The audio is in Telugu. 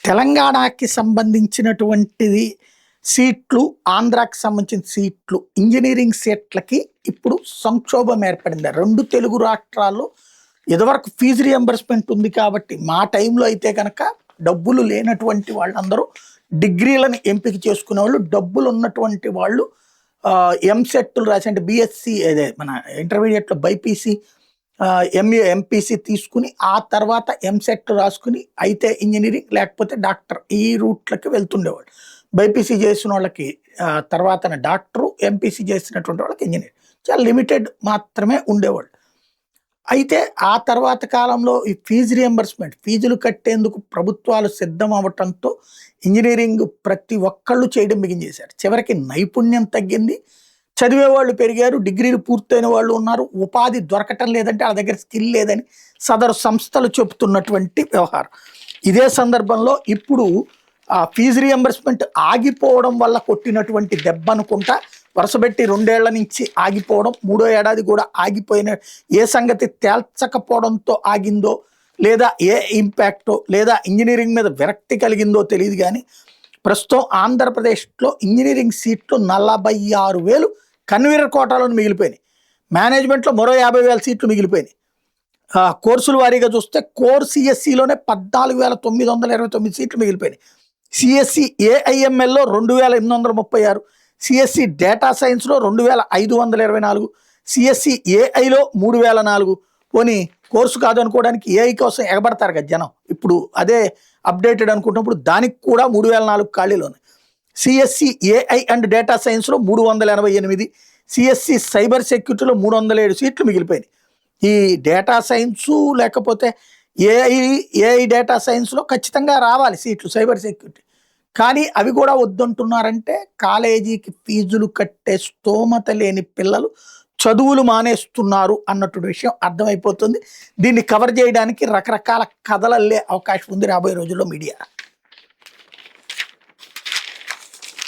తెలంగాణకి సంబంధించినటువంటిది సీట్లు, ఆంధ్రాకి సంబంధించిన సీట్లు, ఇంజినీరింగ్ సీట్లకి ఇప్పుడు సంక్షోభం ఏర్పడింది. 2 తెలుగు రాష్ట్రాల్లో ఇదివరకు ఫీజు రియంబర్స్మెంట్ ఉంది కాబట్టి మా టైంలో అయితే కనుక డబ్బులు లేనటువంటి వాళ్ళందరూ డిగ్రీలను ఎంపిక చేసుకునేవాళ్ళు, డబ్బులు ఉన్నటువంటి వాళ్ళు ఎంసెట్లు రాసి అంటే బీఎస్సీ అదే మన ఇంటర్మీడియట్లో బైపీసీ ఎంఏ ఎంపీసీ తీసుకుని ఆ తర్వాత ఎంసెట్ రాసుకుని అయితే ఇంజనీరింగ్ లేకపోతే డాక్టర్ ఈ రూట్లకి వెళ్తుండేవాళ్ళు. బైపీసీ చేసిన వాళ్ళకి తర్వాత డాక్టరు, ఎంపీసీ చేసినటువంటి వాళ్ళకి ఇంజనీరింగ్ చాలా లిమిటెడ్ మాత్రమే ఉండేవాళ్ళు. అయితే ఆ తర్వాత కాలంలో ఈ ఫీజు రియంబర్స్మెంట్ ఫీజులు కట్టేందుకు ప్రభుత్వాలు సిద్ధం అవ్వటంతో ఇంజనీరింగ్ ప్రతి ఒక్కళ్ళు చేయడం బిగించేశారు. చివరికి నైపుణ్యం తగ్గింది, చదివేవాళ్ళు పెరిగారు, డిగ్రీలు పూర్తయిన వాళ్ళు ఉన్నారు, ఉపాధి దొరకటం లేదంటే వాళ్ళ దగ్గర స్కిల్ లేదని సదరు సంస్థలు చెబుతున్నటువంటి వ్యవహారం. ఇదే సందర్భంలో ఇప్పుడు ఆ ఫీజు రియంబర్స్మెంట్ ఆగిపోవడం వల్ల కొట్టినటువంటి దెబ్బ అనుకుంటా వరుసపెట్టి 2 ఏళ్ల నుంచి ఆగిపోవడం, 3వ ఏడాది కూడా ఆగిపోయిన ఏ సంగతి తేల్చకపోవడంతో ఆగిందో లేదా ఏ ఇంపాక్టో లేదా ఇంజనీరింగ్ మీద విరక్తి కలిగిందో తెలియదు. కానీ ప్రస్తుతం ఆంధ్రప్రదేశ్లో ఇంజనీరింగ్ సీట్లు 46,000 కన్వీనర్ కోటాలను మిగిలిపోయినాయి. మేనేజ్మెంట్లో మరో 50,000 సీట్లు మిగిలిపోయినాయి. కోర్సుల వారీగా చూస్తే కోర్ సిఎస్సిలోనే 14,929 సీట్లు మిగిలిపోయినాయి. సిఎస్సి ఏఐఎంఎల్లో 2,836, సిఎస్సి డేటా సైన్స్లో 2,524, సిఎస్సి ఏఐలో 3,004. పోనీ కోర్సు కాదు అనుకోవడానికి ఏఐ కోసం ఎగబడతారు కదా జనం. ఇప్పుడు అదే అప్డేటెడ్ అనుకుంటున్నప్పుడు దానికి కూడా 3,004 ఖాళీలు ఉన్నాయి. సిఎస్సి ఏఐ అండ్ డేటా సైన్స్లో 388, సిఎస్సి సైబర్ సెక్యూరిటీలో 307 సీట్లు మిగిలిపోయినాయి. ఈ డేటా సైన్సు లేకపోతే ఏఐ డేటా సైన్స్లో ఖచ్చితంగా రావాలి సీట్లు, సైబర్ సెక్యూరిటీ. కానీ అవి కూడా వద్దంటున్నారంటే కాలేజీకి ఫీజులు కట్టే స్తోమత లేని పిల్లలు చదువులు మానేస్తున్నారు అన్నటువంటి విషయం అర్థమైపోతుంది. దీన్ని కవర్ చేయడానికి రకరకాల కథలల్లే అవకాశం ఉంది రాబోయే రోజుల్లో మీడియా.